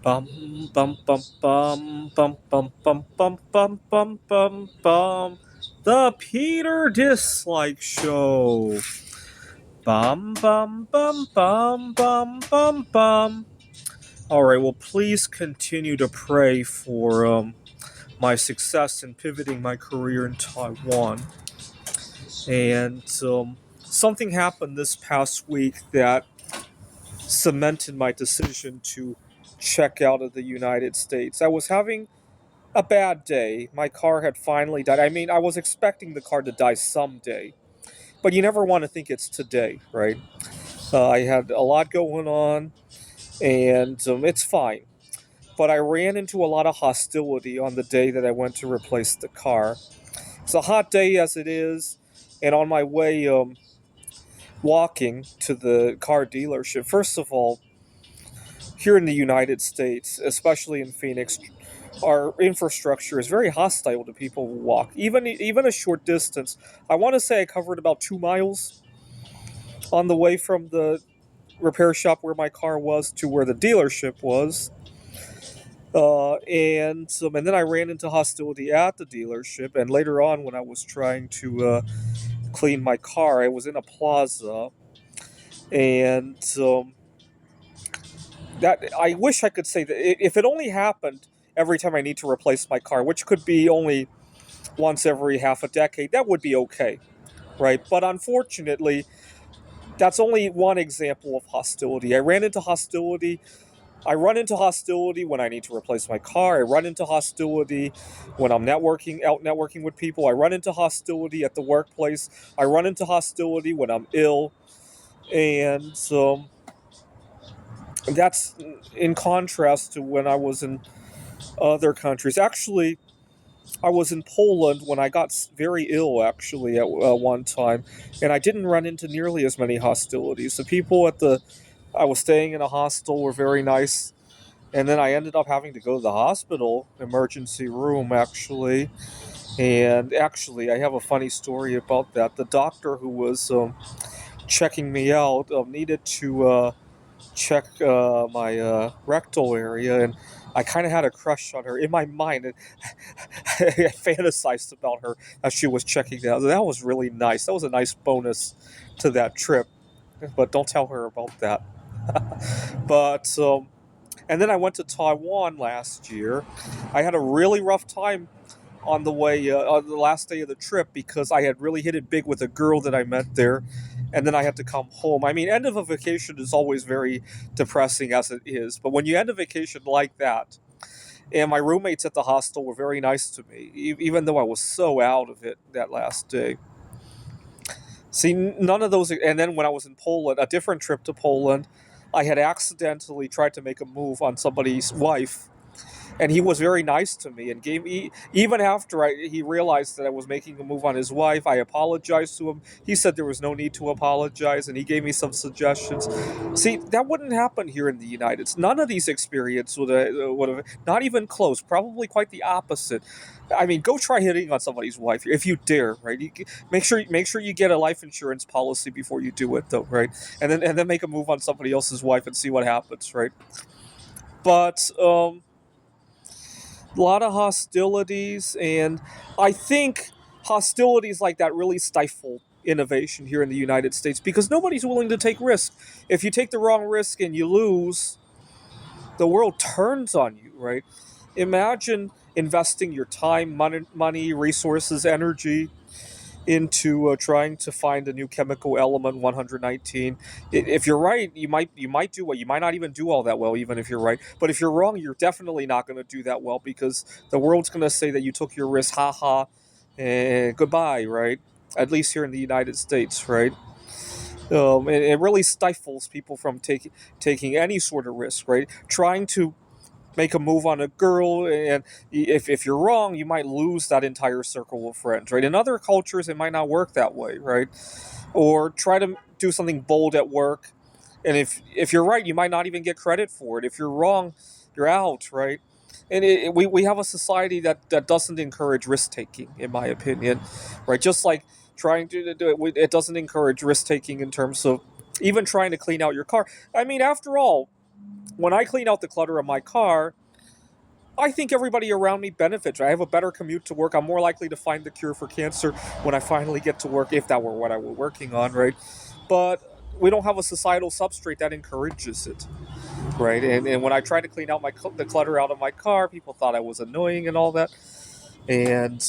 Bum bum bum bum bum bum bum bum bum bum bum bum. The Peter Dislike Show. Bum bum bum bum bum bum bum. All right. Well, please continue to pray for my success in pivoting my career in Taiwan. And something happened this past week that cemented my decision to check out of the United States. I was having a bad day. My car had finally died. I mean, I was expecting the car to die someday, but you never want to think it's today, right? I had a lot going on, and it's fine. But I ran into a lot of hostility on the day that I went to replace the car. It's a hot day as it is, and on my way walking to the car dealership, first of all, here in the United States, especially in Phoenix, our infrastructure is very hostile to people who walk, even a short distance. I want to say I covered about 2 miles on the way from the repair shop where my car was to where the dealership was, and then I ran into hostility at the dealership. And later on, when I was trying to clean my car, I was in a plaza, and that I wish I could say that if it only happened every time I need to replace my car, which could be only once every half a decade, that would be okay, right? But unfortunately, that's only one example of hostility. I run into hostility when I need to replace my car. I run into hostility when I'm networking with people. I run into hostility at the workplace. I run into hostility when I'm ill. And that's in contrast to when I was in other countries. Actually, I was in Poland when I got very ill, actually, at one time, and I didn't run into nearly as many hostilities. The people I was staying in a hostel were very nice, and then I ended up having to go to the hospital emergency room, actually. And actually, I have a funny story about that. The doctor who was checking me out needed to check my rectal area, and I kind of had a crush on her in my mind. I fantasized about her as she was checking that. That was really nice. That was a nice bonus to that trip. But don't tell her about that. But and then I went to Taiwan last year. I had a really rough time on the way on the last day of the trip because I had really hit it big with a girl that I met there, and then I had to come home. I mean, end of a vacation is always very depressing as it is, but when you end a vacation like that, and my roommates at the hostel were very nice to me, even though I was so out of it that last day. See, none of those. And then when I was in Poland, a different trip to Poland, I had accidentally tried to make a move on somebody's wife, and he was very nice to me and gave me, even after he realized that I was making a move on his wife. I apologized to him. He said there was no need to apologize, and he gave me some suggestions. See, that wouldn't happen here in the United States. None of these experiences would have, not even close, probably quite the opposite. I mean, go try hitting on somebody's wife if you dare, right? Make sure you get a life insurance policy before you do it, though, right? And then make a move on somebody else's wife and see what happens, right? But a lot of hostilities, and I think hostilities like that really stifle innovation here in the United States because nobody's willing to take risk. If you take the wrong risk and you lose, the world turns on you, right? Imagine investing your time, money, resources, energy into trying to find a new chemical element 119. If you're right, you might do well. You might not even do all that well, even if you're right. But if you're wrong, you're definitely not going to do that well because the world's going to say that you took your risk, haha, and goodbye, right? At least here in the United States, right? It really stifles people from taking any sort of risk, right? Trying to make a move on a girl, and if you're wrong, you might lose that entire circle of friends, right? In other cultures it might not work that way, right? Or try to do something bold at work, and if you're right, you might not even get credit for it. If you're wrong, you're out, right? And we have a society that doesn't encourage risk taking, in my opinion, right? Just like trying to do it, it doesn't encourage risk taking in terms of even trying to clean out your car. I mean, after all, when I clean out the clutter of my car, I think everybody around me benefits. I have a better commute to work. I'm more likely to find the cure for cancer when I finally get to work, if that were what I were working on, right? But we don't have a societal substrate that encourages it, right? And when I tried to clean out the clutter out of my car, people thought I was annoying and all that. And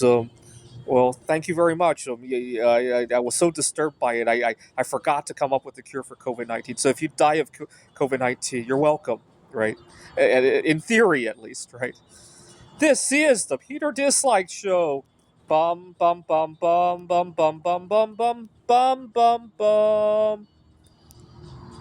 well, thank you very much. I was so disturbed by it. I forgot to come up with the cure for COVID-19. So if you die of COVID-19, you're welcome, right? In theory, at least, right? This is the Peter Dislike Show. Bum bum bum bum bum bum bum bum bum bum bum bum.